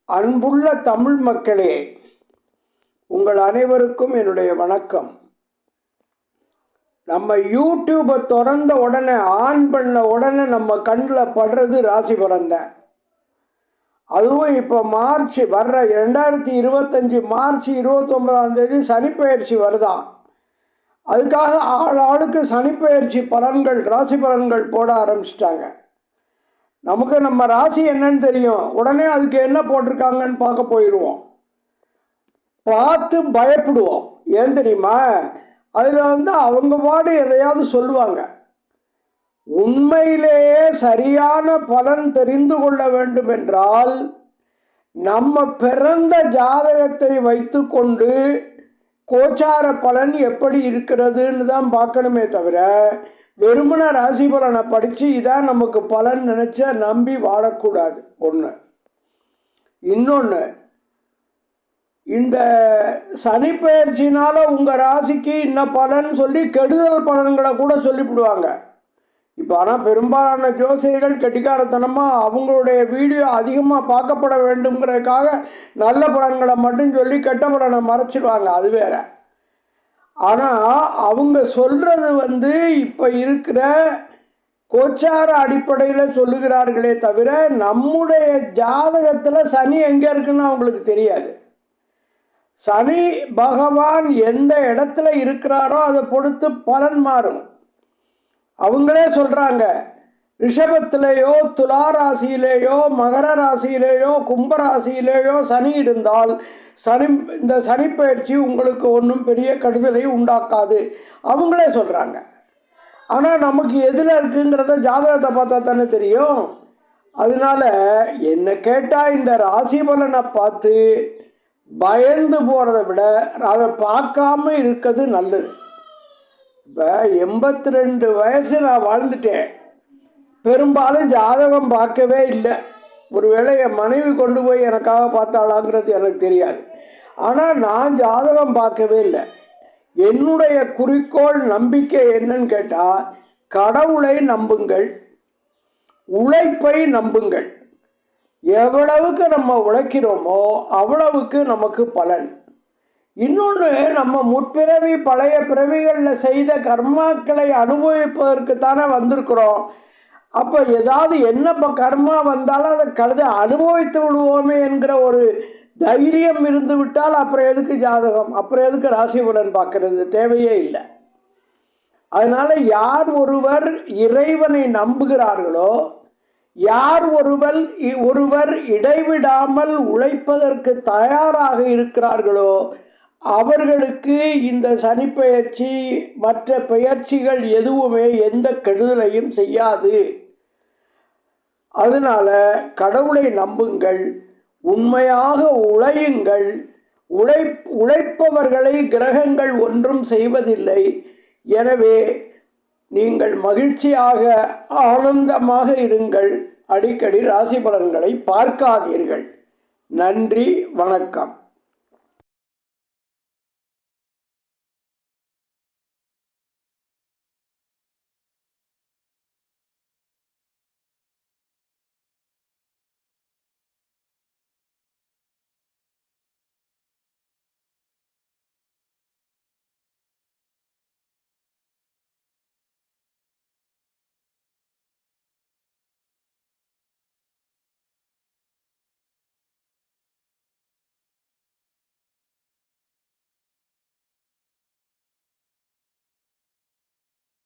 அன்புள்ள தமிழ் மக்களே, உங்கள் அனைவருக்கும் என்னுடைய வணக்கம். நம்ம யூடியூப்பை திறந்த உடனே ஆன் பண்ண உடனே நம்ம கண்ணில் படுறது ராசி பலன் தான். அதுவும் இப்போ மார்ச் வர்ற 2025 மார்ச் 29 சனிப்பெயர்ச்சி வருதான். அதுக்காக ஆளுக்கு சனிப்பெயர்ச்சி பலன்கள் ராசி பலன்கள் போட ஆரம்பிச்சிட்டாங்க. நமக்கு நம்ம ராசி என்னன்னு தெரியும், உடனே அதுக்கு என்ன போட்டிருக்காங்கன்னு பார்க்க போயிடுவோம். பார்த்து பயப்படுவோம். ஏன் தெரியுமா? அதில் அவங்க பாடு எதையாவது சொல்லுவாங்க. உண்மையிலேயே சரியான பலன் தெரிந்து கொள்ள வேண்டும் என்றால் நம்ம பிறந்த ஜாதகத்தை வைத்து கொண்டு கோச்சார பலன் எப்படி இருக்கிறதுன்னு தான் பார்க்கணுமே தவிர, வெறுமன ராசி பலனை படித்து இதான் நமக்கு பலன் நினச்ச நம்பி வாழக்கூடாது. ஒன்று. இன்னொன்று, இந்த சனிப்பெயர்ச்சினால் உங்கள் ராசிக்கு இன்ன பலன் சொல்லி கெடுதல் பலன்களை கூட சொல்லிவிடுவாங்க. இப்போ ஆனால் பெரும்பாலான ஜோசியர்கள் கெட்டிக்காரத்தனமாக அவங்களுடைய வீடியோ அதிகமாக பார்க்கப்பட வேண்டுங்கிறதுக்காக நல்ல பலன்களை மட்டும் சொல்லி கெட்ட பலனை மறைச்சிடுவாங்க. அது வேற. ஆனால் அவங்க சொல்கிறது இப்போ இருக்கிற கோச்சார அடிப்படையில் சொல்லுகிறார்களே தவிர நம்முடைய ஜாதகத்தில் சனி எங்கே இருக்குன்னு அவங்களுக்கு தெரியாது. சனி பகவான் எந்த இடத்துல இருக்கிறாரோ அதை பொறுத்து பலன் மாறும். அவங்களே சொல்கிறாங்க, ரிஷபத்திலேயோ துலா ராசியிலேயோ மகர ராசியிலேயோ கும்பராசியிலேயோ சனி இருந்தால் இந்த சனிப்பெயர்ச்சி உங்களுக்கு ஒன்றும் பெரிய கெடுதலை உண்டாக்காது அவங்களே சொல்கிறாங்க. ஆனால் நமக்கு எதில் இருக்குங்கிறத ஜாதகத்தை பார்த்தா தானே தெரியும். அதனால என்ன கேட்டால் இந்த ராசி பலனை பார்த்து பயந்து போகிறத விட அதை பார்க்காம இருக்கிறது நல்லது. இப்போ 82 வயசு நான் வாழ்ந்துட்டேன். பெரும்பாலும் ஜாதகம் பார்க்கவே இல்லை. ஒருவேளை என் மனைவி கொண்டு போய் எனக்காக பார்த்தாளாங்கிறது எனக்கு தெரியாது. ஆனால் நான் ஜாதகம் பார்க்கவே இல்லை. என்னுடைய குறிக்கோள் நம்பிக்கை என்னன்னு கேட்டால், கடவுளை நம்புங்கள், உழைப்பை நம்புங்கள். எவ்வளவுக்கு நம்ம உழைக்கிறோமோ அவ்வளவுக்கு நமக்கு பலன். இன்னொன்று, நம்ம முற்பிறவி பழைய பிறவிகளில் செய்த கர்மாக்களை அனுபவிப்பதற்கு தானே வந்திருக்கிறோம். அப்போ ஏதாவது என்ன கர்மா வந்தாலும் அதை அனுபவித்து விடுவோமே என்கிற ஒரு தைரியம் இருந்து விட்டால் அப்புறம் எதுக்கு ஜாதகம், அப்புறம் எதுக்கு ராசி பலன் பார்க்கறது? தேவையே இல்லை. அதனால் யார் ஒருவர் இறைவனை நம்புகிறார்களோ, யார் ஒருவர் இடைவிடாமல் உழைப்பதற்கு தயாராக இருக்கிறார்களோ அவர்களுக்கு இந்த சனிப்பெயர்ச்சி மற்ற பெயர்ச்சிகள் எதுவுமே எந்த கெடுதலையும் செய்யாது. அதனால் கடவுளை நம்புங்கள், உண்மையாக உழையுங்கள். உழைப்பவர்களை கிரகங்கள் ஒன்றும் செய்வதில்லை. எனவே நீங்கள் மகிழ்ச்சியாக ஆனந்தமாக இருங்கள். அடிக்கடி ராசி பலன்களை பார்க்காதீர்கள். நன்றி, வணக்கம்.